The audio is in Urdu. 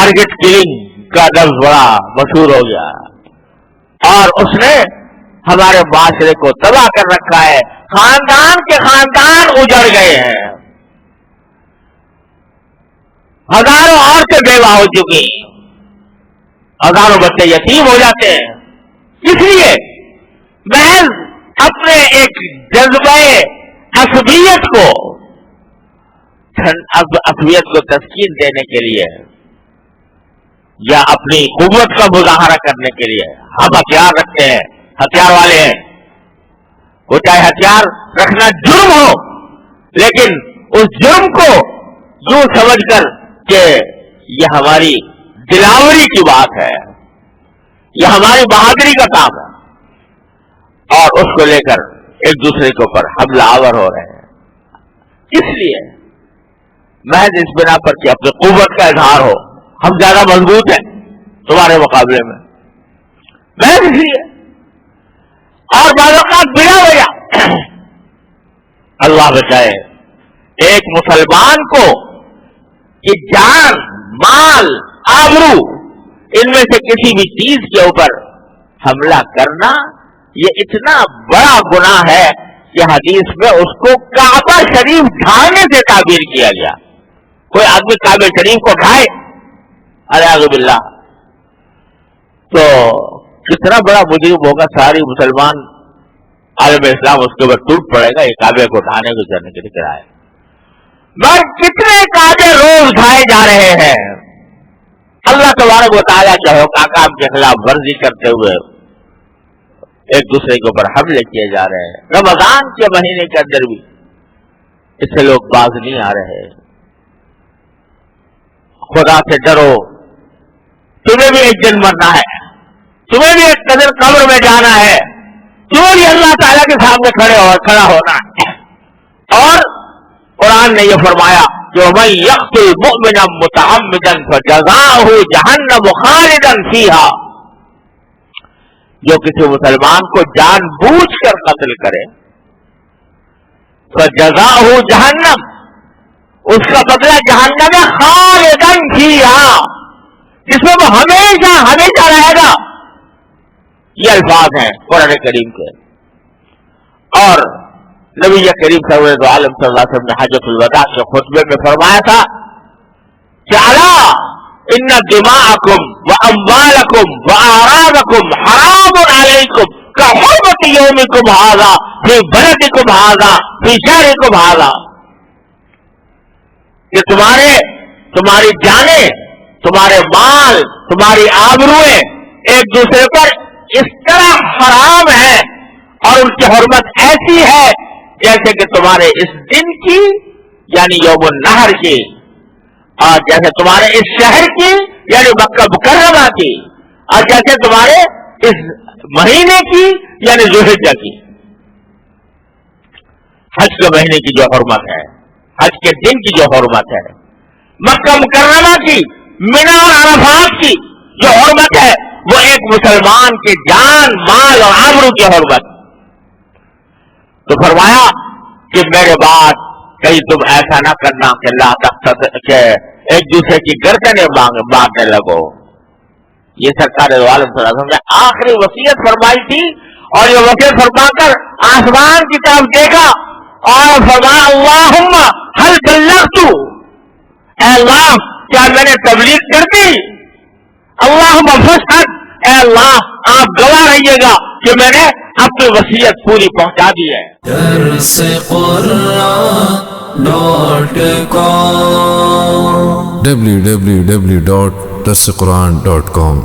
ٹارگٹ کلنگ کا لفظ بڑا مشہور ہو گیا اور اس نے ہمارے معاشرے کو تباہ کر رکھا ہے. خاندان کے خاندان اجڑ گئے ہیں, ہزاروں عورتیں بیوہ ہو چکی ہیں, ہزاروں بچے یتیم ہو جاتے ہیں, اس لیے محض اپنے ایک جذبہ عصبیت کو تسکین دینے کے لیے یا اپنی قوت کا مظاہرہ کرنے کے لیے ہم ہتھیار رکھتے ہیں, ہتھیار والے ہیں. وہ چاہے ہتھیار رکھنا جرم ہو, لیکن اس جرم کو یوں سمجھ کر کہ یہ ہماری دلاوری کی بات ہے, یہ ہماری بہادری کا کام ہے, اور اس کو لے کر ایک دوسرے کے اوپر حملہ آور ہو رہے ہیں. اس لیے محض اس بنا پر کہ اپنی قوت کا اظہار ہو, ہم زیادہ مضبوط ہیں تمہارے مقابلے میں, محض اس لیے. اور بعض اوقات بلا وجہ اللہ بچائے ایک مسلمان کو کہ جان, مال, آبرو ان میں سے کسی بھی چیز کے اوپر حملہ کرنا یہ اتنا بڑا گناہ ہے کہ حدیث میں اس کو کعبہ شریف ڈھانے سے تعبیر کیا گیا. کوئی آدمی کعبہ شریف کو ڈھائے اعوذ باللہ تو کتنا بڑا مجرم ہوگا, ساری مسلمان عالم اسلام اس کے اوپر ٹوٹ پڑے گا. یہ کعبے کو ڈھانے کو کرنے کے لیے آئے, مگر کتنے کعبے روز ڈھائے جا رہے ہیں. اللہ تبارک و تعالیٰ کے احکام کے خلاف ورزی کرتے ہوئے ایک دوسرے کے اوپر حملے کیے جا رہے ہیں. رمضان کے مہینے کے اندر بھی اس سے لوگ باز نہیں آ رہے. خدا سے ڈرو, تمہیں بھی ایک دن مرنا ہے, تمہیں بھی ایک قدر قبر میں جانا ہے, تمہیں بھی اللہ تعالیٰ کے سامنے کھڑا ہونا ہے. اور قرآن نے یہ فرمایا کہ وَمَن يَقْتُلْ مُؤْمِنًا مُتَعَمِّدًا فَجَزَاؤُهُ جَهَنَّمُ خَالِدًا فِيهَا, جو کسی مسلمان کو جان بوجھ کر قتل کرے فَجَزَاؤُهُ جَهَنَّمُ, اس کا بدلہ جہنم میں خالداً فیہا, جس میں وہ ہمیشہ ہمیشہ رہے گا. یہ الفاظ ہیں قرآن کریم کے. اور نبی کریم صلی اللہ علیہ وسلم نے حجۃ الوداع کے خطبے میں فرمایا تھا کہ الا ان دماءکم واموالکم واعراضکم حرام علیکم کحرمۃ یومکم ھذا فی بلدکم ھذا فی شہرکم ھذا, کہ تمہاری جانیں, تمہارے مال, تمہاری آبروئیں ایک دوسرے پر اس طرح حرام ہے اور ان کی حرمت ایسی ہے جیسے کہ تمہارے اس دن کی یعنی یوم النحر کی, اور جیسے تمہارے اس شہر کی یعنی مکہ مکرمہ کی, اور جیسے تمہارے اس مہینے کی یعنی ذو الحجہ کی. حج کے مہینے کی جو حرمت ہے, حج کے دن کی جو حرمت ہے, مکہ مکرمہ کی, منا اور عرفات کی جو حرمت ہے, وہ ایک مسلمان کے جان, مال اور آبرو کی حرمت. تو فرمایا کہ میرے بعد کہیں تم ایسا نہ کرنا کہ کہ ایک دوسرے کی گردنیں مارنے لگو. یہ سرکار دو عالم صلی اللہ علیہ وسلم نے آخری وصیت فرمائی تھی, اور یہ وصیت فرما کر آسمان کی طرف دیکھا اور فرمایا اللہم ہل بلغت, اے اللہ کیا میں نے تبلیغ کر دی؟ اللہم فاشہد, اے اللہ آپ گواہ رہیے گا کہ میں نے اپنی وصیت پوری پہنچا دی ہے. درس قرآن www.درسقرآن.com